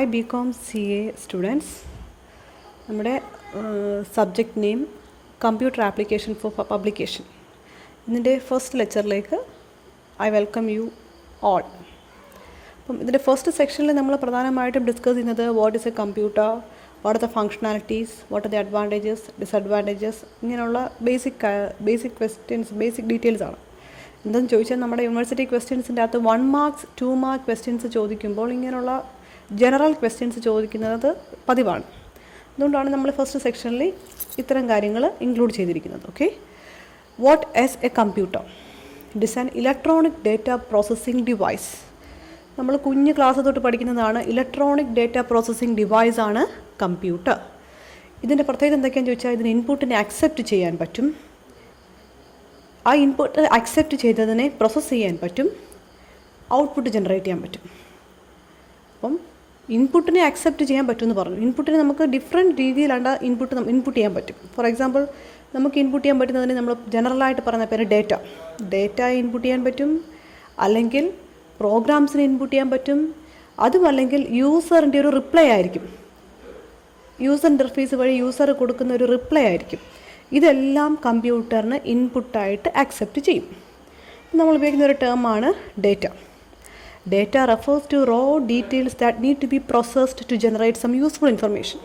Hi BCom CA students. നമ്മുടെ subject name computer application for publication. ഇതിൻ്റെ first ലെക്ചറിലേക്ക് I welcome you all. അപ്പം ഇതിൻ്റെ ഫസ്റ്റ് സെക്ഷനിൽ നമ്മൾ പ്രധാനമായിട്ടും ഡിസ്കസ് ചെയ്യുന്നത് what is a computer, what are the functionalities, what are the advantages, disadvantages, ഇങ്ങനെയുള്ള ബേസിക് ക്വസ്റ്റ്യൻസ്, ബേസിക് ഡീറ്റെയിൽസ് ആണ്. എന്തെന്ന് ചോദിച്ചാൽ നമ്മുടെ യൂണിവേഴ്സിറ്റി ക്വസ്റ്റ്യൻസിൻ്റെ അകത്ത് 1 മാർക്സ് 2 മാർക്ക് ക്വസ്റ്റ്യൻസ് ചോദിക്കുമ്പോൾ ഇങ്ങനെയുള്ള ജനറൽ ക്വസ്റ്റ്യൻസ് ചോദിക്കുന്നത് പതിവാണ്. അതുകൊണ്ടാണ് നമ്മൾ ഫസ്റ്റ് സെക്ഷനിൽ ഇത്തരം കാര്യങ്ങൾ ഇൻക്ലൂഡ് ചെയ്തിരിക്കുന്നത്. Okay, what is a computer? It is an electronic data processing device. നമ്മൾ കുഞ്ഞ് ക്ലാസ് തൊട്ട് പഠിക്കുന്നതാണ്. ഇലക്ട്രോണിക് ഡേറ്റ പ്രോസസ്സിംഗ് ഡിവൈസ് ആണ് കമ്പ്യൂട്ടർ. ഇതിൻ്റെ പ്രത്യേകത എന്തൊക്കെയാണെന്ന് ചോദിച്ചാൽ ഇതിന് ഇൻപുട്ടിനെ അക്സെപ്റ്റ് ചെയ്യാൻ പറ്റും, ആ ഇൻപുട്ട് അക്സെപ്റ്റ് ചെയ്തതിനെ പ്രോസസ്സ് ചെയ്യാൻ പറ്റും, ഔട്ട്പുട്ട് ജനറേറ്റ് ചെയ്യാൻ പറ്റും. അപ്പം ഇൻപുട്ടിനെ അക്സെപ്റ്റ് ചെയ്യാൻ പറ്റുമെന്ന് പറഞ്ഞു. ഇൻപുട്ടിനെ നമുക്ക് ഡിഫറെൻറ്റ് രീതിയിലാണ് ഇൻപുട്ട് ചെയ്യാൻ പറ്റും. ഫോർ എക്സാമ്പിൾ, നമുക്ക് ഇൻപുട്ട് ചെയ്യാൻ പറ്റുന്നതിന് നമ്മൾ ജനറലായിട്ട് പറയുന്ന പേര് ഡേറ്റ ഇൻപുട്ട് ചെയ്യാൻ പറ്റും, അല്ലെങ്കിൽ പ്രോഗ്രാംസിനെ ഇൻപുട്ട് ചെയ്യാൻ പറ്റും, അതുമല്ലെങ്കിൽ യൂസറിൻ്റെ ഒരു റിപ്ലൈ ആയിരിക്കും, യൂസർ ഇൻ്റർഫേസ് വഴി യൂസർ കൊടുക്കുന്ന ഒരു റിപ്ലൈ ആയിരിക്കും. ഇതെല്ലാം കമ്പ്യൂട്ടറിന് ഇൻപുട്ടായിട്ട് അക്സെപ്റ്റ് ചെയ്യും. നമ്മൾ ഉപയോഗിക്കുന്ന ഒരു ടേമാണ് data. Data refers to raw details that need to be processed to generate some useful information.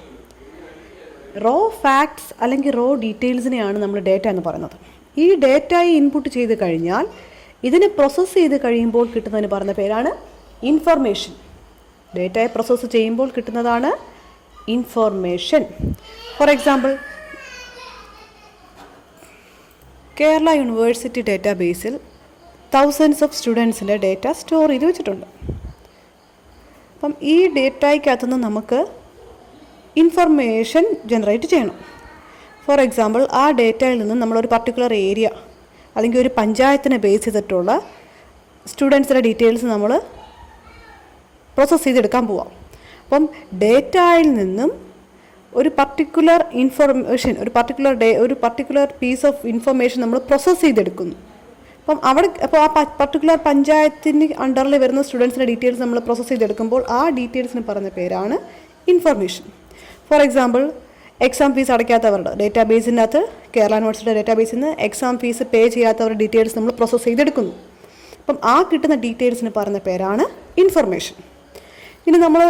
Raw facts അല്ലെങ്കിൽ raw ഡീറ്റെയിൽസിനെയാണ് നമ്മൾ ഡേറ്റ എന്ന് പറയുന്നത്. ഈ ഡേറ്റയെ ഇൻപുട്ട് ചെയ്ത് കഴിഞ്ഞാൽ ഇതിനെ പ്രോസസ്സ് ചെയ്ത് കഴിയുമ്പോൾ കിട്ടുന്നതിന് പറയുന്ന പേരാണ് ഇൻഫർമേഷൻ. ഡേറ്റയെ പ്രോസസ്സ് ചെയ്യുമ്പോൾ കിട്ടുന്നതാണ് information. For example, Kerala university ഡേറ്റാബേസിൽ തൗസൻഡ്സ് ഓഫ് സ്റ്റുഡൻസിൻ്റെ ഡേറ്റ സ്റ്റോർ ചെയ്ത് വെച്ചിട്ടുണ്ട്. അപ്പം ഈ ഡേറ്റയ്ക്കകത്തുനിന്ന് നമുക്ക് ഇൻഫർമേഷൻ ജനറേറ്റ് ചെയ്യണം. ഫോർ എക്സാമ്പിൾ, ആ ഡേറ്റയിൽ നിന്ന് നമ്മളൊരു പർട്ടിക്കുലർ ഏരിയ അല്ലെങ്കിൽ ഒരു പഞ്ചായത്തിനെ ബേസ് ചെയ്തിട്ടുള്ള സ്റ്റുഡൻസിൻ്റെ ഡീറ്റെയിൽസ് നമ്മൾ പ്രോസസ്സ് ചെയ്തെടുക്കാൻ പോവാം. അപ്പം ഡേറ്റയിൽ നിന്നും ഒരു പർട്ടിക്കുലർ ഇൻഫർമേഷൻ, ഒരു പർട്ടിക്കുലർ പീസ് ഓഫ് ഇൻഫർമേഷൻ നമ്മൾ പ്രോസസ്സ് ചെയ്തെടുക്കുന്നു. അപ്പം ആ പർട്ടിക്കുലർ പഞ്ചായത്തിന് അണ്ടറിൽ വരുന്ന സ്റ്റുഡൻസിൻ്റെ ഡീറ്റെയിൽസ് നമ്മൾ പ്രോസസ്സ് ചെയ്തെടുക്കുമ്പോൾ ആ ഡീറ്റെയിൽസിന് പറഞ്ഞ പേരാണ് information. For example, exam fees അടയ്ക്കാത്തവരുടെ ഡേറ്റാബേസിൻ്റെ അകത്ത്, കേരള യൂണിവേഴ്സിറ്റിയുടെ ഡേറ്റാബേസിൽ നിന്ന് എക്സാം ഫീസ് പേ ചെയ്യാത്തവരുടെ ഡീറ്റെയിൽസ് നമ്മൾ പ്രോസസ്സ് ചെയ്തെടുക്കുന്നു. അപ്പം ആ കിട്ടുന്ന ഡീറ്റെയിൽസിന് പറഞ്ഞ പേരാണ് ഇൻഫർമേഷൻ. ഇനി നമ്മൾ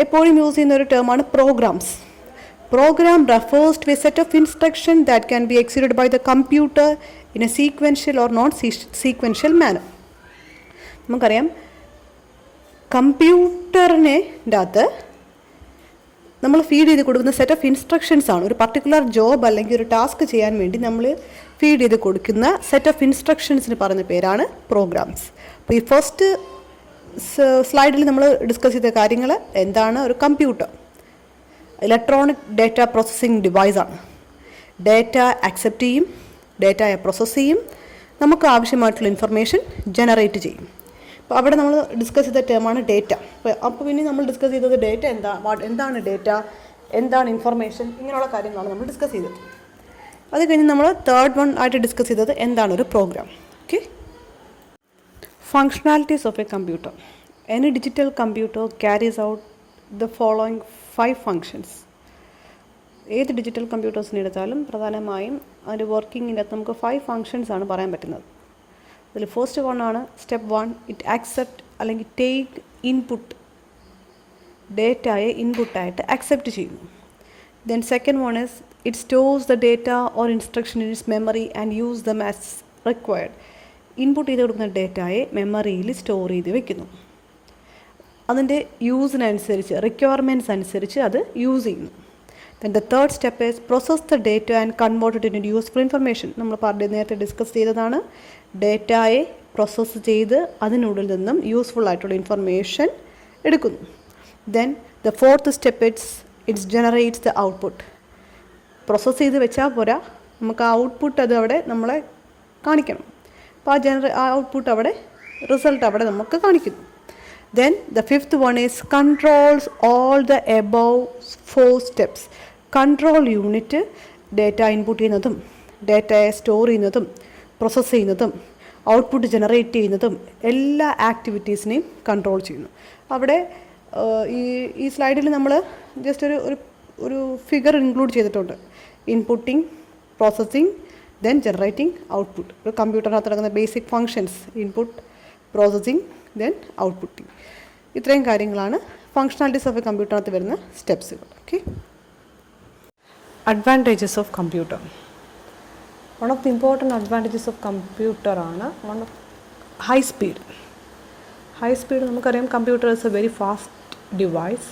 എപ്പോഴും യൂസ് ചെയ്യുന്ന ഒരു ടേമാണ് programmes. Program refers to a set of instructions that can be executed by the computer in a sequential or non-sequential manner. നമുക്കറിയാം, കമ്പ്യൂട്ടറിനെ അകത്ത് നമ്മൾ ഫീഡ് ചെയ്ത് കൊടുക്കുന്ന സെറ്റ് ഓഫ് ഇൻസ്ട്രക്ഷൻസ് ആണ്. ഒരു പർട്ടിക്കുലർ ജോബ് അല്ലെങ്കിൽ ഒരു ടാസ്ക് ചെയ്യാൻ വേണ്ടി നമ്മൾ ഫീഡ് ചെയ്ത് കൊടുക്കുന്ന സെറ്റ് ഓഫ് ഇൻസ്ട്രക്ഷൻസിന് പറയുന്ന പേരാണ് പ്രോഗ്രാംസ്. അപ്പോൾ ഈ ഫസ്റ്റ് സ്ലൈഡിൽ നമ്മൾ ഡിസ്കസ് ചെയ്ത കാര്യങ്ങൾ എന്താണ്? ഒരു കമ്പ്യൂട്ടർ ഇലക്ട്രോണിക് ഡേറ്റ പ്രോസസ്സിംഗ് ഡിവൈസാണ്. ഡേറ്റ അക്സെപ്റ്റ് ചെയ്യും, ഡേറ്റയെ പ്രോസസ്സ് ചെയ്യും, നമുക്ക് ആവശ്യമായിട്ടുള്ള ഇൻഫർമേഷൻ ജനറേറ്റ് ചെയ്യും. അപ്പോൾ അവിടെ നമ്മൾ ഡിസ്കസ് ചെയ്ത ടേമാണ് ഡേറ്റ. അപ്പോൾ പിന്നെ നമ്മൾ ഡിസ്കസ് ചെയ്തത് ഡേറ്റ എന്താണ് ഡേറ്റ, എന്താണ് ഇൻഫർമേഷൻ, ഇങ്ങനെയുള്ള കാര്യങ്ങളാണ് നമ്മൾ ഡിസ്കസ് ചെയ്തത്. അത് കഴിഞ്ഞ് നമ്മൾ തേർഡ് വൺ ആയിട്ട് ഡിസ്കസ് ചെയ്തത് എന്താണ് ഒരു program. Okay, functionalities of a computer. Any digital computer carries out the following 5 functions. ഏത് ഡിജിറ്റൽ കമ്പ്യൂട്ടേഴ്സിനെ എടുത്താലും പ്രധാനമായും അതിൻ്റെ വർക്കിങ്ങിൻ്റെ അകത്ത് നമുക്ക് 5 ഫങ്ഷൻസ് ആണ് പറയാൻ പറ്റുന്നത്. അതിൽ ഫസ്റ്റ് വണ്ണാണ് സ്റ്റെപ്പ് 1, ഇറ്റ് ആക്സെപ്റ്റ് അല്ലെങ്കിൽ ടേക്ക് ഇൻപുട്ട്. ഡേറ്റയെ ഇൻപുട്ടായിട്ട് അക്സെപ്റ്റ് ചെയ്യുന്നു. Then second one is it stores the data or instruction in its memory and use them as required. Input ചെയ്ത് കൊടുക്കുന്ന ഡേറ്റയെ മെമ്മറിയിൽ സ്റ്റോർ ചെയ്ത് വെക്കുന്നു. അതിൻ്റെ യൂസിനനുസരിച്ച്, റിക്വയർമെൻറ്റ്സ് അനുസരിച്ച് അത് യൂസ് ചെയ്യുന്നു. Then the third step is process the data and convert it in useful information. നമ്മൾ നേരത്തെ ഡിസ്കസ് ചെയ്തതാണ്. ഡേറ്റയെ പ്രോസസ്സ് ചെയ്ത് അതിനുള്ളിൽ നിന്നും യൂസ്ഫുൾ ആയിട്ടുള്ള ഇൻഫർമേഷൻ എടുക്കുന്നു. Then the fourth step it's generates the output. Process ചെയ്ത് വെച്ചാൽ പോരാ, നമുക്ക് ആ ഔട്ട്പുട്ട് അത് അവിടെ നമ്മളെ കാണിക്കണം. അപ്പോൾ ആ ഔട്ട്പുട്ട് അവിടെ, റിസൾട്ട് അവിടെ നമുക്ക് കാണിക്കുന്നു. Then the fifth one is controls all the above 4 steps. Control unit data input ചെയ്യുന്നതും ഡേറ്റയെ സ്റ്റോർ ചെയ്യുന്നതും പ്രോസസ്സ് ചെയ്യുന്നതും ഔട്ട്പുട്ട് ജനറേറ്റ് ചെയ്യുന്നതും എല്ലാ ആക്ടിവിറ്റീസിനെയും കൺട്രോൾ ചെയ്യുന്നു. അവിടെ ഈ സ്ലൈഡിൽ നമ്മൾ ജസ്റ്റ് ഒരു ഫിഗർ ഇൻക്ലൂഡ് ചെയ്തിട്ടുണ്ട്. Inputting, processing, then generating output. ഒരു കമ്പ്യൂട്ടറിനകത്ത് നടക്കുന്ന basic functions: input, processing, then outputting. ഇത്രയും കാര്യങ്ങളാണ് ഫങ്ഷണാലിറ്റീസ് ഓഫ് എ കമ്പ്യൂട്ടറിനകത്ത് വരുന്ന സ്റ്റെപ്സുകൾ. Okay. Advantages of computer. One of the important advantages of computer ആണ് ഹൈ സ്പീഡ്. ഹൈ സ്പീഡ് നമുക്കറിയാം, computer is a very fast device.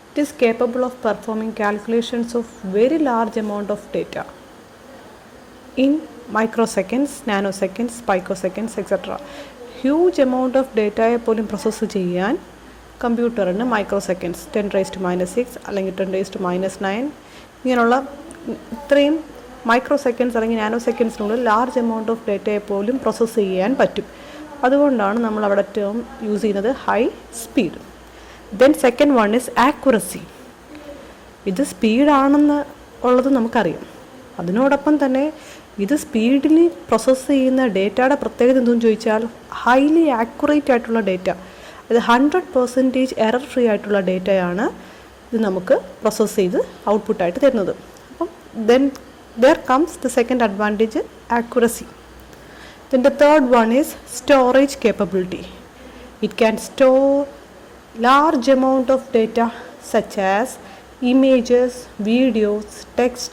It is capable of performing calculations of very large amount of data in microseconds, nanoseconds, picoseconds, etc. Huge amount of ഡേറ്റയെ പോലും process ചെയ്യാൻ കമ്പ്യൂട്ടറിന് microseconds, 10⁻⁻⁶ അല്ലെങ്കിൽ 10⁻⁹ ഇങ്ങനെയുള്ള ഇത്രയും microseconds അല്ലെങ്കിൽ nano സെക്കൻഡ്സിനുള്ളിൽ large amount of ഡേറ്റയെ പോലും process ചെയ്യാൻ പറ്റും. അതുകൊണ്ടാണ് നമ്മൾ അവിടെ ടേം യൂസ് ചെയ്യുന്നത് high speed. Then second one is accuracy. ഇത് സ്പീഡാണെന്ന് ഉള്ളത് നമുക്കറിയാം. അതിനോടൊപ്പം തന്നെ ഇത് സ്പീഡിൽ പ്രോസസ്സ് ചെയ്യുന്ന ഡേറ്റയുടെ പ്രത്യേകത എന്തെന്ന് ചോദിച്ചാൽ ഹൈലി ആക്യുറേറ്റ് ആയിട്ടുള്ള ഡേറ്റ, അത് 100% എറർ ഫ്രീ ആയിട്ടുള്ള ഡേറ്റയാണ് ഇത് നമുക്ക് പ്രോസസ്സ് ചെയ്ത് ഔട്ട്പുട്ടായിട്ട് തരുന്നത്. അപ്പം then there comes the second advantage, accuracy. Then the third one is storage capability. It can store large amount of data such as images, videos, text,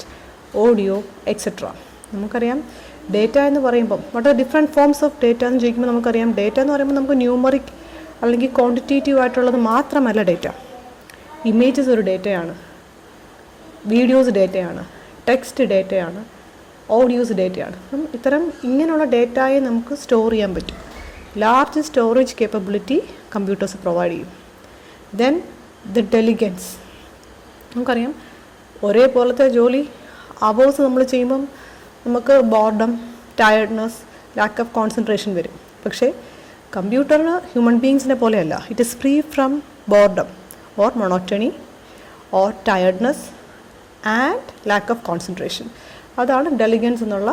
audio, etc. നമുക്കറിയാം data എന്ന് പറയുമ്പം what are different forms of data എന്ന് ചോദിക്കുമ്പോൾ നമുക്കറിയാം data എന്ന് പറയുമ്പോൾ നമുക്ക് numeric അല്ലെങ്കിൽ ക്വാണ്ടിറ്റേറ്റീവ് ആയിട്ടുള്ളത് മാത്രമല്ല ഡേറ്റ. ഇമേജസ് ഒരു ഡേറ്റയാണ്, വീഡിയോസ് ഡേറ്റയാണ്, ടെക്സ്റ്റ് ഡേറ്റയാണ്, ഓഡിയോസ് ഡേറ്റയാണ്. അപ്പം ഇത്തരം ഇങ്ങനെയുള്ള ഡേറ്റയെ നമുക്ക് സ്റ്റോർ ചെയ്യാൻ പറ്റും. Large storage capability computers provide ചെയ്യും. Then the diligence. നമുക്കറിയാം ഒരേപോലത്തെ ജോലി അവേഴ്സ് നമ്മൾ ചെയ്യുമ്പം നമുക്ക് boredom, tiredness, lack of concentration വരും. പക്ഷേ കമ്പ്യൂട്ടറിന് ഹ്യൂമൻ ബീങ്സിനെ പോലെയല്ല. It is free from boredom or monotony or tiredness and lack of concentration. അതാണ് ഡെലിഗൻസ് എന്നുള്ള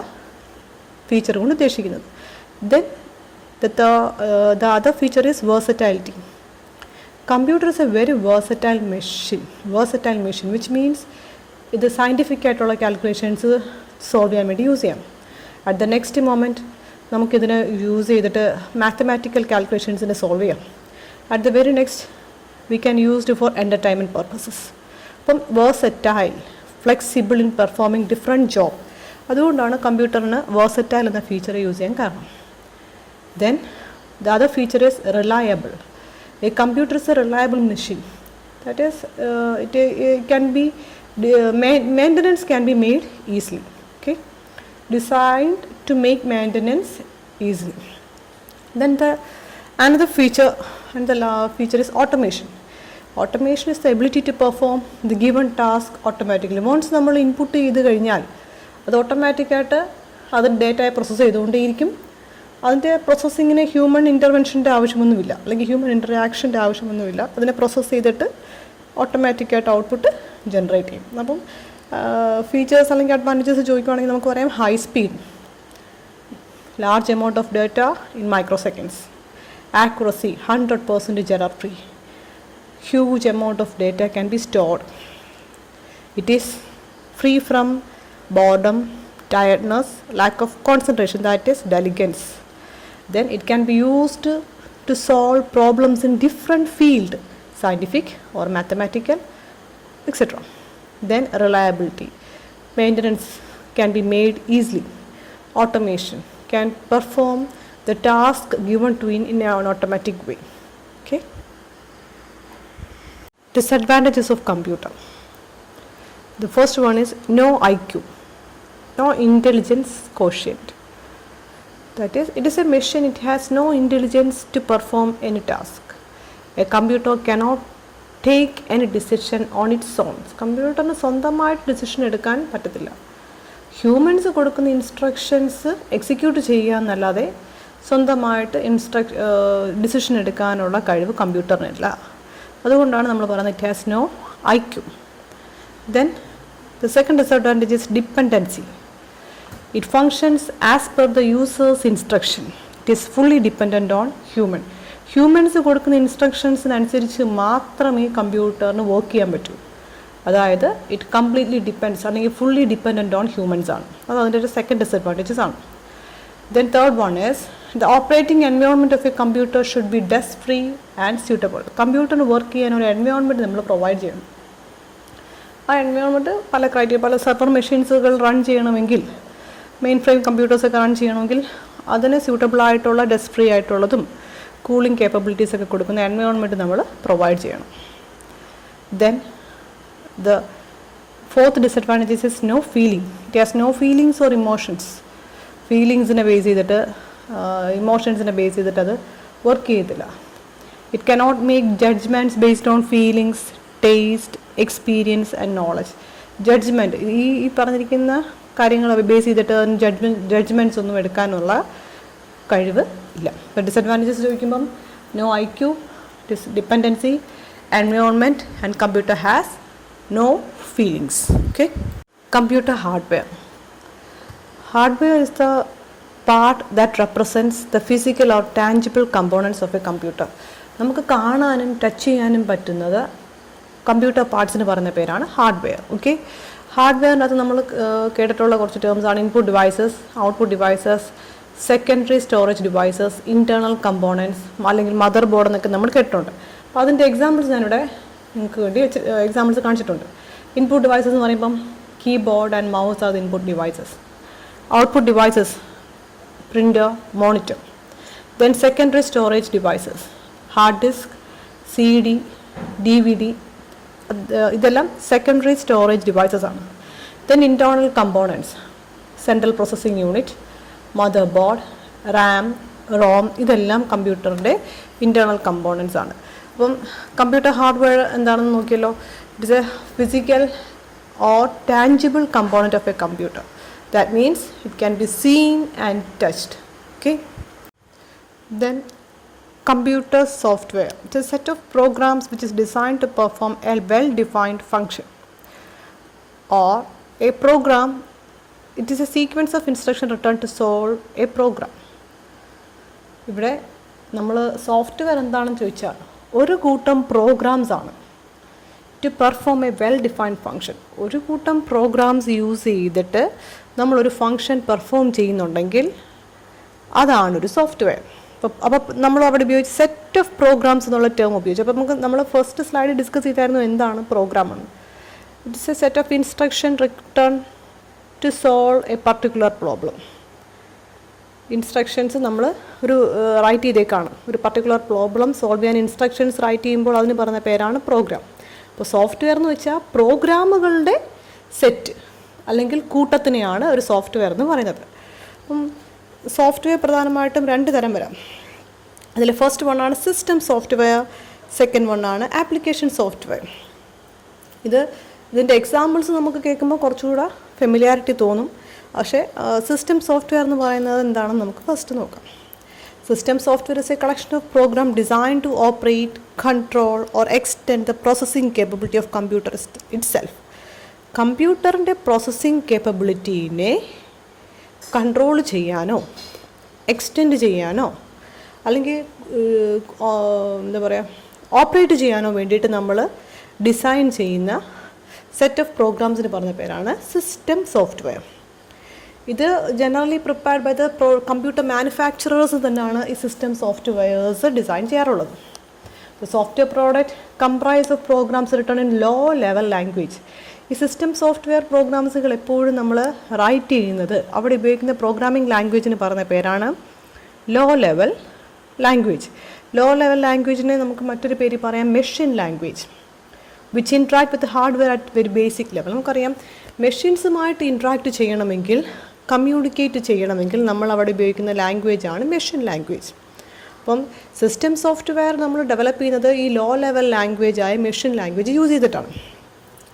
ഫീച്ചർ കൊണ്ട് ഉദ്ദേശിക്കുന്നത്. Then the other feature is വേഴ്സറ്റൈലിറ്റി. Computer is a very versatile machine which means ഇത് സയൻറ്റിഫിക് ആയിട്ടുള്ള കാൽക്കുലേഷൻസ് സോൾവ് ചെയ്യാൻ വേണ്ടി use ചെയ്യാം. At the next moment നമുക്കിതിനെ യൂസ് ചെയ്തിട്ട് മാത്തമാറ്റിക്കൽ കാൽക്കുലേഷൻസിനെ സോൾവ് ചെയ്യാം. At the very next we can used for entertainment purposes. അപ്പം versatile, flexible in performing different job. അതുകൊണ്ടാണ് കമ്പ്യൂട്ടറിന് വേഴ്സറ്റൈൽ എന്ന ഫീച്ചർ യൂസ് ചെയ്യാൻ കാരണം. Then the other feature is reliable. A computer is a reliable machine. That is it can be maintenance can be made easily. Okay, designed to make maintenance easily. Then another feature and the feature is automation. Automation is the ability to perform the given task automatically. Once നമ്മൾ input ചെയ്ത് കഴിഞ്ഞാൽ അത് ഓട്ടോമാറ്റിക്കായിട്ട് അത് ഡേറ്റയെ process ചെയ്തുകൊണ്ടേയിരിക്കും. അതിൻ്റെ പ്രോസസ്സിങ്ങിന് human ഇൻ്റർവെൻഷൻ്റെ ആവശ്യമൊന്നുമില്ല, അല്ലെങ്കിൽ ഹ്യൂമൻ ഇൻ്ററാക്ഷൻ്റെ ആവശ്യമൊന്നുമില്ല. അതിനെ പ്രോസസ്സ് ചെയ്തിട്ട് ഓട്ടോമാറ്റിക്കായിട്ട് ഔട്ട്പുട്ട് ജനറേറ്റ് ചെയ്യും. അപ്പം ഫീച്ചേഴ്സ് അല്ലെങ്കിൽ അഡ്വാൻറ്റേജസ് ചോദിക്കുകയാണെങ്കിൽ നമുക്ക് പറയാം high speed, large amount of data in micro seconds, accuracy 100% error free, huge amount of data can be stored, it is free from boredom, tiredness, lack of concentration, that is diligence. Then it can be used to solve problems in different field, scientific or mathematical, etc. Then reliability, maintenance can be made easily, automation can perform the task given to in an automatic way. Okay. Disadvantages of computer. The first one is no IQ, no intelligence quotient. That is, it is a machine, it has no intelligence to perform any task. A computer cannot take any decision on its own. കമ്പ്യൂട്ടറിന് സ്വന്തമായിട്ട് decision എടുക്കാൻ പറ്റത്തില്ല. Humans കൊടുക്കുന്ന instructions execute ചെയ്യുക എന്നല്ലാതെ സ്വന്തമായിട്ട് decision എടുക്കാനുള്ള കഴിവ് കമ്പ്യൂട്ടറിനില്ല. അതുകൊണ്ടാണ് നമ്മൾ പറയുന്നത് it has no IQ. Then the second disadvantage is dependency. It functions as per the users instruction. It is fully dependent on human. Humans കൊടുക്കുന്ന ഇൻസ്ട്രക്ഷൻസിനനുസരിച്ച് മാത്രമേ കമ്പ്യൂട്ടറിന് വർക്ക് ചെയ്യാൻ പറ്റൂ. അതായത് ഇറ്റ് കംപ്ലീറ്റ്ലി ഡിപ്പെൻഡ്സ് അല്ലെങ്കിൽ ഫുള്ളി ഡിപ്പെൻഡൻറ്റ് ഓൺ ഹ്യൂമൻസ് ആണ്. അത് അതിൻ്റെ ഒരു സെക്കൻഡ് ഡിസഡ്വാൻറ്റേജസ് ആണ്. Then third one is the operating environment of a computer should be dust free and suitable. കമ്പ്യൂട്ടറിന് വർക്ക് ചെയ്യാൻ ഒരു എൻവയോൺമെൻറ്റ് നമ്മൾ പ്രൊവൈഡ് ചെയ്യണം. ആ എൻവയോൺമെൻറ്റ് പല സെർവർ മെഷീൻസുകൾ റൺ ചെയ്യണമെങ്കിൽ, മെയിൻ ഫ്രെയിം കമ്പ്യൂട്ടേഴ്സൊക്കെ റൺ ചെയ്യണമെങ്കിൽ അതിന് സ്യൂട്ടബിൾ ആയിട്ടുള്ള ഡസ്റ്റ് ഫ്രീ ആയിട്ടുള്ളതും കൂളിംഗ് കേപ്പബിലിറ്റീസ് ഒക്കെ കൊടുക്കുന്ന എൻവയോൺമെൻറ്റ് നമ്മൾ പ്രൊവൈഡ് ചെയ്യണം. Then the fourth disadvantage is no feeling. It has no feelings or emotions. ഫീലിങ്സിനെ ബേസ് ചെയ്തിട്ട് ഇമോഷൻസിനെ ബേസ് ചെയ്തിട്ട് അത് വർക്ക് ചെയ്യത്തില്ല. It cannot make judgements based on feelings, taste, experience and knowledge. Judgement ഈ പറഞ്ഞിരിക്കുന്ന കാര്യങ്ങൾ ബേസ് ചെയ്തിട്ട് ജഡ്ജ്മെൻറ്റ്സ് ഒന്നും എടുക്കാനുള്ള കഴിവ് ഇല്ല. ഇപ്പോൾ ഡിസഡ്വാൻറ്റേജസ് ചോദിക്കുമ്പം no IQ, dependency, environment and computer has no feelings. Okay, computer hardware. Hardware is the part that represents the physical or tangible components of a computer. നമുക്ക് കാണാനും ടച്ച് ചെയ്യാനും പറ്റുന്നത് കമ്പ്യൂട്ടർ പാർട്സിന് പറയുന്ന പേരാണ് ഹാർഡ്വെയർ. ഓക്കെ, ഹാർഡ്വെയറിനകത്ത് നമ്മൾ കേട്ടിട്ടുള്ള കുറച്ച് ടേംസ് ആണ് input devices, output devices, secondary storage devices, internal components അല്ലെങ്കിൽ മദർ ബോർഡ് എന്നൊക്കെ നമ്മൾ കേട്ടിട്ടുണ്ട്. അപ്പോൾ അതിൻ്റെ എക്സാമ്പിൾസ് ഞാനിവിടെ നിങ്ങൾക്ക് വേണ്ടി എക്സാമ്പിൾസ് കാണിച്ചിട്ടുണ്ട്. ഇൻപുട്ട് ഡിവൈസസ് എന്ന് പറയുമ്പം keyboard and mouse are the input devices. Output devices printer, monitor. Then secondary storage devices hard disk, CD, DVD, ഇതെല്ലാം സെക്കൻഡറി സ്റ്റോറേജ് ഡിവൈസസ് ആണ്. Then internal components central processing unit, mother board, RAM, ROM, ഇതെല്ലാം കമ്പ്യൂട്ടറിൻ്റെ internal components ആണ്. അപ്പം computer hardware എന്താണെന്ന് നോക്കിയല്ലോ. It is a physical or tangible component of a computer. That means it can be seen and touched. Okay, then computer software. It is a set of programs which is designed to perform a well-defined function. Or a program, it is a sequence of instruction written to solve a program. ഇവിടെ നമ്മൾ software എന്താണെന്ന് ചോദിച്ചാൽ ഒരു കൂട്ടം programs ആണ് to perform a well defined function. ഒരു കൂട്ടം programmes use ചെയ്തിട്ട് നമ്മളൊരു ഫങ്ഷൻ പെർഫോം ചെയ്യുന്നുണ്ടെങ്കിൽ അതാണൊരു സോഫ്റ്റ്വെയർ. അപ്പോൾ നമ്മൾ അവിടെ ഉപയോഗിച്ച് സെറ്റ് ഓഫ് പ്രോഗ്രാംസ് എന്നുള്ള ടേം ഉപയോഗിച്ചു. അപ്പോൾ നമ്മൾ ഫസ്റ്റ് സ്ലൈഡിൽ ഡിസ്കസ് ചെയ്തായിരുന്നു എന്താണ് പ്രോഗ്രാം എന്ന്. It's a set of instruction written to solve a particular problem. Instructions നമ്മൾ ഒരു റൈറ്റ് ചെയ്തേക്കാണ്, ഒരു പർട്ടിക്കുലർ പ്രോബ്ലം സോൾവ് ചെയ്യാൻ ഇൻസ്ട്രക്ഷൻസ് റൈറ്റ് ചെയ്യുമ്പോൾ അതിന് പറയുന്ന പേരാണ് പ്രോഗ്രാം. അപ്പോൾ സോഫ്റ്റ്വെയർ എന്ന് വെച്ചാൽ പ്രോഗ്രാമുകളുടെ സെറ്റ് അല്ലെങ്കിൽ കൂട്ടത്തിനെയാണ് ഒരു സോഫ്റ്റ്വെയർ എന്ന് പറയുന്നത്. അപ്പം സോഫ്റ്റ്വെയർ പ്രധാനമായിട്ടും രണ്ട് തരം വരാം. അതിൽ ഫസ്റ്റ് വണ്ണാണ് സിസ്റ്റം സോഫ്റ്റ്വെയർ, സെക്കൻഡ് വണ്ണാണ് ആപ്ലിക്കേഷൻ സോഫ്റ്റ്വെയർ. ഇതിൻ്റെ എക്സാമ്പിൾസ് നമുക്ക് കേൾക്കുമ്പോൾ കുറച്ചുകൂടെ ഫെമിലിയാരിറ്റി തോന്നും. പക്ഷേ സിസ്റ്റം സോഫ്റ്റ്വെയർ എന്ന് പറയുന്നത് എന്താണെന്ന് നമുക്ക് ഫസ്റ്റ് നോക്കാം. System software is a collection of program design to operate, control or extend the processing capability of computer itself. കമ്പ്യൂട്ടറിൻ്റെ പ്രോസസ്സിംഗ് കേപ്പബിലിറ്റീനെ കൺട്രോൾ ചെയ്യാനോ എക്സ്റ്റെൻഡ് ചെയ്യാനോ അല്ലെങ്കിൽ എന്താ പറയുക ഓപ്പറേറ്റ് ചെയ്യാനോ വേണ്ടിയിട്ട് നമ്മൾ ഡിസൈൻ ചെയ്യുന്ന സെറ്റ് ഓഫ് പ്രോഗ്രാംസിന് പറഞ്ഞ പേരാണ് സിസ്റ്റം സോഫ്റ്റ്വെയർ. ഇത് generally prepared by the computer manufacturers തന്നെയാണ് ഈ സിസ്റ്റം സോഫ്റ്റ്വെയർസ് ഡിസൈൻ ചെയ്യാറുള്ളത്. The software product comprise of programs written in low level language. ഈ സിസ്റ്റം സോഫ്റ്റ്വെയർ പ്രോഗ്രാംസുകൾ എപ്പോഴും നമ്മൾ റൈറ്റ് ചെയ്യുന്നത് അവിടെ ഉപയോഗിക്കുന്ന പ്രോഗ്രാമിംഗ് ലാംഗ്വേജിന് പറഞ്ഞ പേരാണ് low level language. Low level ലാംഗ്വേജിനെ നമുക്ക് മറ്റൊരു പേര് പറയാം machine language, which interact with hardware at very basic level. നമുക്കറിയാം മെഷീൻസുമായിട്ട് ഇൻട്രാക്ട് ചെയ്യണമെങ്കിൽ, കമ്മ്യൂണിക്കേറ്റ് ചെയ്യണമെങ്കിൽ നമ്മൾ അവിടെ ഉപയോഗിക്കുന്ന ലാംഗ്വേജാണ് മെഷീൻ ലാംഗ്വേജ്. അപ്പം സിസ്റ്റം സോഫ്റ്റ്വെയർ നമ്മൾ ഡെവലപ്പ് ചെയ്യുന്നത് ഈ ലോ ലെവൽ ലാംഗ്വേജായ മെഷീൻ ലാംഗ്വേജ് യൂസ് ചെയ്തിട്ടാണ്.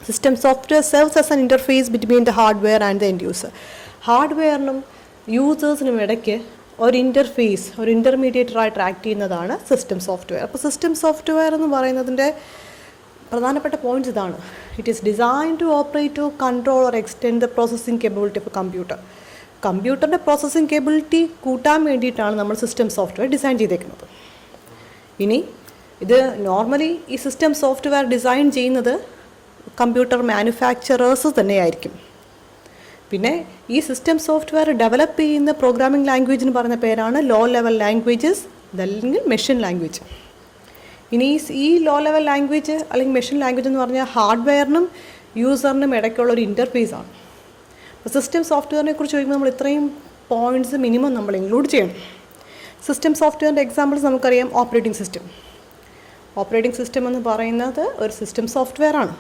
System software serves as an interface between the hardware and the end user. ഹാർഡ്വെയറിനും യൂസേഴ്സിനും ഇടയ്ക്ക് ഒരു ഇൻ്റർഫേസ്, ഒരു ഇൻ്റർമീഡിയേറ്ററായിട്ട് ആക്ട് ചെയ്യുന്നതാണ് സിസ്റ്റം സോഫ്റ്റ്വെയർ. അപ്പോൾ സിസ്റ്റം സോഫ്റ്റ്വെയർ എന്ന് പറയുന്നതിൻ്റെ പ്രധാനപ്പെട്ട പോയിൻറ്റ്സ് ഇതാണ്. It is design to operate to control or extend the processing capability of a computer. കമ്പ്യൂട്ടറിൻ്റെ പ്രോസസ്സിംഗ് കേപ്പബിലിറ്റി കൂട്ടാൻ വേണ്ടിയിട്ടാണ് നമ്മൾ സിസ്റ്റം സോഫ്റ്റ്വെയർ ഡിസൈൻ ചെയ്തേക്കുന്നത്. ഇനി ഇത് നോർമലി ഈ സിസ്റ്റം സോഫ്റ്റ്വെയർ ഡിസൈൻ ചെയ്യുന്നത് കമ്പ്യൂട്ടർ മാനുഫാക്ചറേഴ്സ് തന്നെയായിരിക്കും. പിന്നെ ഈ സിസ്റ്റം സോഫ്റ്റ്വെയർ ഡെവലപ്പ് ചെയ്യുന്ന പ്രോഗ്രാമിംഗ് ലാംഗ്വേജിന് പറഞ്ഞ പേരാണ് ലോ ലെവൽ ലാംഗ്വേജസ് അല്ലെങ്കിൽ മെഷീൻ ലാംഗ്വേജ്. ഇനി ഈ ലോ ലെവൽ ലാംഗ്വേജ് അല്ലെങ്കിൽ മെഷീൻ ലാംഗ്വേജ് എന്ന് പറഞ്ഞാൽ ഹാർഡ്വെയറിനും യൂസറിനും ഇടയ്ക്കുള്ള ഒരു ഇൻ്റർഫേസാണ്. അപ്പോൾ സിസ്റ്റം സോഫ്റ്റ്വെയറിനെ കുറിച്ച് ചോദിക്കുമ്പോൾ നമ്മൾ ഇത്രയും പോയിൻറ്റ്സ് മിനിമം നമ്മൾ ഇൻക്ലൂഡ് ചെയ്യണം. സിസ്റ്റം സോഫ്റ്റ്വെയറിൻ്റെ എക്സാമ്പിൾസ് നമുക്കറിയാം. Operating system. ഓപ്പറേറ്റിംഗ് സിസ്റ്റം എന്ന് പറയുന്നത് ഒരു സിസ്റ്റം സോഫ്റ്റ്വെയർ ആണ്.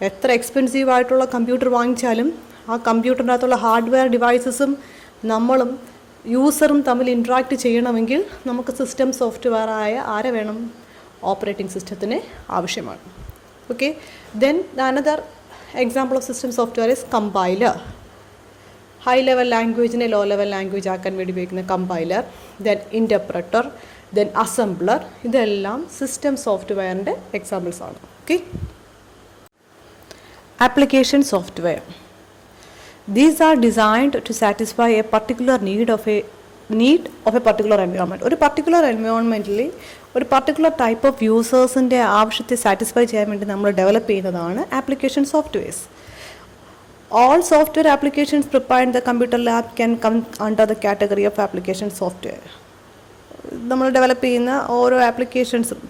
എത്ര എക്സ്പെൻസീവ് ആയിട്ടുള്ള കമ്പ്യൂട്ടർ വാങ്ങിച്ചാലും ആ കമ്പ്യൂട്ടറിൻ്റെ അകത്തുള്ള ഹാർഡ്വെയർ ഡിവൈസസും നമ്മളും യൂസറും തമ്മിൽ ഇൻട്രാക്ട് ചെയ്യണമെങ്കിൽ നമുക്ക് സിസ്റ്റം സോഫ്റ്റ്വെയർ ആരെ വേണം? ഓപ്പറേറ്റിംഗ് സിസ്റ്റത്തിന് ആവശ്യമാണ്. Okay, then another example of system software is compiler. High level ലാംഗ്വേജിനെ ലോ ലെവൽ ലാംഗ്വേജ് ആക്കാൻ വേണ്ടി ഉപയോഗിക്കുന്ന compiler, then interpreter, then assembler. ഇതെല്ലാം സിസ്റ്റം സോഫ്റ്റ്വെയറിൻ്റെ എക്സാമ്പിൾസ് ആണ്. Okay, application software. These are designed to satisfy a particular need of a particular environment. ഒരു particular എൻവയോൺമെൻറ്റിൽ ഒരു particular type of യൂസേഴ്സിൻ്റെ ആവശ്യത്തെ സാറ്റിസ്ഫൈ ചെയ്യാൻ വേണ്ടി നമ്മൾ ഡെവലപ്പ് ചെയ്യുന്നതാണ് application softwares. All software applications prepared in the computer lab can come under the category of application software. നമ്മൾ develop ചെയ്യുന്ന ഓരോ ആപ്ലിക്കേഷൻസും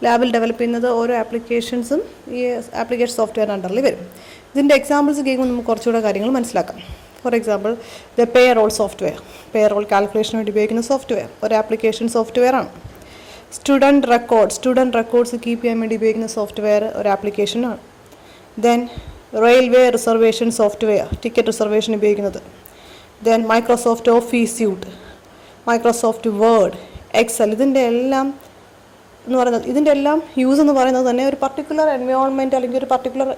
ലാബിൽ ഡെവലപ്പ് ചെയ്യുന്നത് ഓരോ ആപ്ലിക്കേഷൻസും ഈ ആപ്ലിക്കേഷൻ സോഫ്റ്റ്വെയർ അണ്ടറിൽ വരും. ഇതിൻ്റെ എക്സാമ്പിൾസ് കേൾക്കുമ്പോൾ നമുക്ക് കുറച്ചുകൂടെ കാര്യങ്ങൾ മനസ്സിലാക്കാം. For example the payroll software. Payroll കാൽക്കുലേഷന് വേണ്ടി ഉപയോഗിക്കുന്ന സോഫ്റ്റ്വെയർ ഒരു ആപ്ലിക്കേഷൻ സോഫ്റ്റ്വെയർ ആണ്. സ്റ്റുഡൻറ്റ് റെക്കോർഡ്സ് കീപ്പ് ചെയ്യാൻ വേണ്ടി ഉപയോഗിക്കുന്ന സോഫ്റ്റ്വെയർ ഒരു ആപ്ലിക്കേഷനാണ്. Then railway reservation software, ticket reservation ഉപയോഗിക്കുന്നത്. Then Microsoft Office suite, Microsoft Word, Excel. ഇതിൻ്റെ എല്ലാം യൂസ് എന്ന് പറയുന്നത് തന്നെ ഒരു പർട്ടിക്കുലർ എൻവയോൺമെൻറ്റ് അല്ലെങ്കിൽ ഒരു പർട്ടിക്കുലർ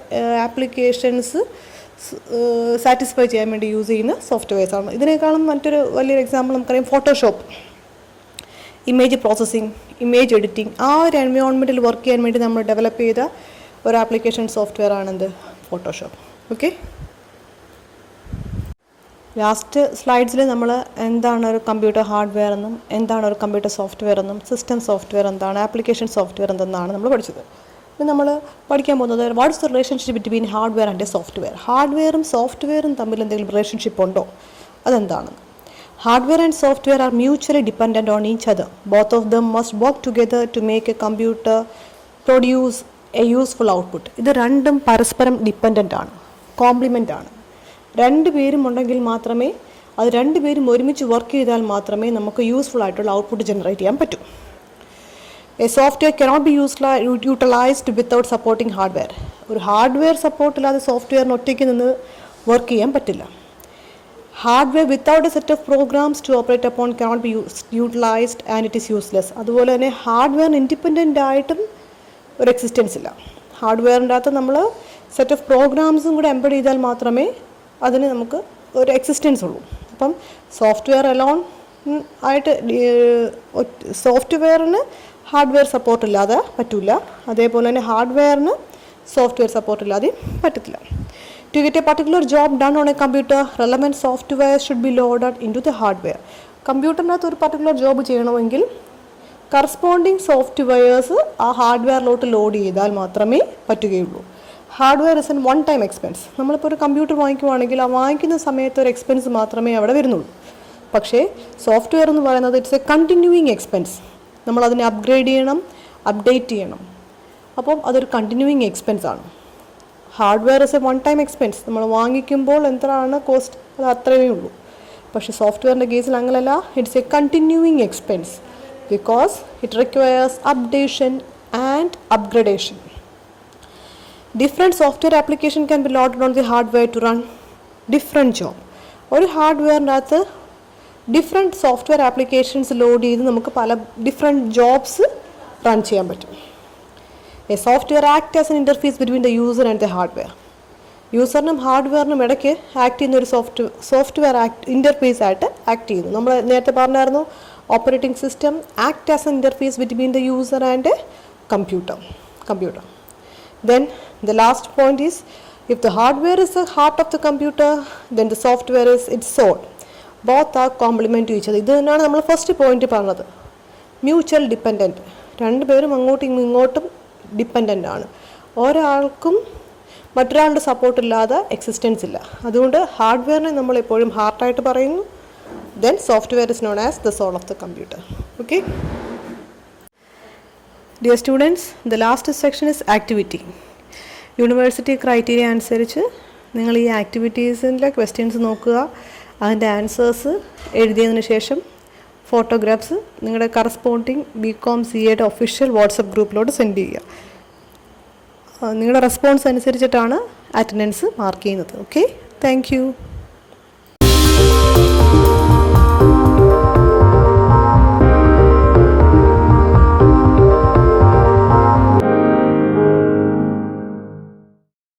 ആപ്ലിക്കേഷൻസ് സാറ്റിസ്ഫൈ ചെയ്യാൻ വേണ്ടി യൂസ് ചെയ്യുന്ന സോഫ്റ്റ്വെയർസാണ്. ഇതിനേക്കാളും മറ്റൊരു വലിയൊരു എക്സാമ്പിൾ നമുക്കറിയാം Photoshop. Image processing, image editing, ആ ഒരു എൻവയോൺമെൻറ്റിൽ വർക്ക് ചെയ്യാൻ വേണ്ടി നമ്മൾ ഡെവലപ്പ് ചെയ്ത ഒരു ആപ്ലിക്കേഷൻ സോഫ്റ്റ്വെയർ ആണെന്ത്? ഫോട്ടോഷോപ്പ്. ഓക്കെ, ലാസ്റ്റ് സ്ലൈഡ്സിൽ നമ്മൾ എന്താണ് ഒരു കമ്പ്യൂട്ടർ ഹാർഡ്വെയർ എന്നും എന്താണ് ഒരു കമ്പ്യൂട്ടർ സോഫ്റ്റ്വെയർ എന്നും സിസ്റ്റം സോഫ്റ്റ്വെയർ എന്താണ് ആപ്ലിക്കേഷൻ സോഫ്റ്റ്വെയർ എന്തെന്നാണ് നമ്മൾ പഠിച്ചത്. ഇപ്പം നമ്മൾ പഠിക്കാൻ പോകുന്നത് what is the relationship between hardware and software. ഹാർഡ്വെയറും സോഫ്റ്റ്വെയറും തമ്മിൽ എന്തെങ്കിലും റിലേഷൻഷിപ്പ് ഉണ്ടോ? അതെന്താണ്? Hardware and software are mutually dependent on each other. Both of them must work together to make a computer produce A useful output. ഇത് രണ്ടും പരസ്പരം dependent ആണ്, കോംപ്ലിമെൻ്റ് ആണ്. രണ്ടുപേരും ഉണ്ടെങ്കിൽ മാത്രമേ, അത് രണ്ടുപേരും ഒരുമിച്ച് വർക്ക് ചെയ്താൽ മാത്രമേ നമുക്ക് യൂസ്ഫുൾ ആയിട്ടുള്ള ഔട്ട്പുട്ട് ജനറേറ്റ് ചെയ്യാൻ പറ്റൂ. A software cannot be utilised without supporting hardware. ഒരു ഹാർഡ്വെയർ സപ്പോർട്ടില്ലാതെ സോഫ്റ്റ്വെയറിന് ഒറ്റയ്ക്ക് നിന്ന് വർക്ക് ചെയ്യാൻ പറ്റില്ല. Hardware without a set of programs to operate upon cannot be utilised and it is useless. അതുപോലെ തന്നെ ഹാർഡ്വെയറിന് ഇൻഡിപെൻഡൻ്റ് ആയിട്ടും ഒരു എക്സിസ്റ്റൻസ് ഇല്ല. ഹാർഡ്വെയറിൻ്റെ അകത്ത് നമ്മൾ സെറ്റ് ഓഫ് പ്രോഗ്രാംസും കൂടെ എംബഡ് ചെയ്താൽ മാത്രമേ അതിന് നമുക്ക് ഒരു എക്സിസ്റ്റൻസ് ഉള്ളൂ. അപ്പം സോഫ്റ്റ്വെയർ അലോൺ ആയിട്ട് സോഫ്റ്റ്വെയറിന് ഹാർഡ്വെയർ സപ്പോർട്ട് ഇല്ലാതെ പറ്റില്ല. അതേപോലെ തന്നെ ഹാർഡ്വെയറിന് സോഫ്റ്റ്വെയർ സപ്പോർട്ട് ഇല്ലാതെ പറ്റത്തില്ല. To get a particular job done on a computer relevant software should be loaded into the hardware. കമ്പ്യൂട്ടറിനകത്ത് ഒരു പർട്ടിക്കുലർ ജോബ് ചെയ്യണമെങ്കിൽ കറസ്പോണ്ടിങ് സോഫ്റ്റ്വെയർസ് ആ ഹാർഡ്വെയറിലോട്ട് ലോഡ് ചെയ്താൽ മാത്രമേ പറ്റുകയുള്ളൂ. Hardware is an one time expense. നമ്മളിപ്പോൾ ഒരു കമ്പ്യൂട്ടർ വാങ്ങിക്കുവാണെങ്കിൽ ആ വാങ്ങിക്കുന്ന സമയത്ത് ഒരു എക്സ്പെൻസ് മാത്രമേ അവിടെ വരുന്നുള്ളൂ. പക്ഷേ സോഫ്റ്റ്വെയർ എന്ന് പറയുന്നത് ഇറ്റ്സ് എ കണ്ടിന്യൂയിങ് എക്സ്പെൻസ്. നമ്മളതിനെ അപ്ഗ്രേഡ് ചെയ്യണം, അപ്ഡേറ്റ് ചെയ്യണം. അപ്പം അതൊരു കണ്ടിന്യൂയിങ് എക്സ്പെൻസ് ആണ്. Hardware is A one time expense. നമ്മൾ വാങ്ങിക്കുമ്പോൾ എത്രയാണ് കോസ്റ്റ്, അത് അത്രയേ ഉള്ളൂ. പക്ഷേ സോഫ്റ്റ്വെയറിൻ്റെ കേസിൽ അങ്ങനെയല്ല, it's A continuing expense because it requires updation and upgradation. Different software application can be loaded on the hardware to run different job. ഒരു ഹാർഡ്വെയറിൻ്റെ അകത്ത് ഡിഫറെൻറ്റ് സോഫ്റ്റ്വെയർ ആപ്ലിക്കേഷൻസ് ലോഡ് ചെയ്ത് നമുക്ക് പല ഡിഫറെൻറ്റ് ജോബ്സ് റൺ ചെയ്യാൻ പറ്റും. A software act as an interface between the user and the hardware. യൂസറിനും ഹാർഡ്വെയറിനും ഇടയ്ക്ക് ആക്ട് ചെയ്യുന്ന ഒരു സോഫ്റ്റ്വെയർ ഇൻ്റർഫേസ് ആയിട്ട് ആക്ട് ചെയ്യുന്നു. നമ്മൾ നേരത്തെ പറഞ്ഞായിരുന്നു operating system act as an interface between the user and a computer. Then the last point is, if the hardware is the heart of the computer, then the software is its soul. Both are complement to each other. ഇത് തന്നെയാണ് നമ്മൾ first point പറഞ്ഞത്, mutual dependent. രണ്ടുപേരും അങ്ങോട്ടും ഇങ്ങോട്ടും dependent ആണ്. ഒരാൾക്കും മറ്റൊരാളുടെ സപ്പോർട്ട് ഇല്ലാതെ എക്സിസ്റ്റൻസ് ഇല്ല. അതുകൊണ്ട് ഹാർഡ്വെയറിനെ നമ്മൾ എപ്പോഴും ഹാർട്ടായിട്ട് പറയുന്നു. Then software is known as the soul of the computer. Okay dear students, the last section is activity. University criteria അനുസരിച്ച് നിങ്ങൾ ഈ ആക്ടിവിറ്റീസിൻ്റെ ക്വസ്റ്റ്യൻസ് നോക്കുക. അതിൻ്റെ ആൻസേഴ്സ് എഴുതിയതിന് ശേഷം ഫോട്ടോഗ്രാഫ്സ് നിങ്ങളുടെ കറസ്പോണ്ടിങ് BCom CAയുടെ ഒഫീഷ്യൽ വാട്സപ്പ് ഗ്രൂപ്പിലോട്ട് സെൻഡ് ചെയ്യുക. നിങ്ങളുടെ റെസ്പോൺസ് അനുസരിച്ചിട്ടാണ് അറ്റൻഡൻസ് മാർക്ക് ചെയ്യുന്നത്. Okay, thank U.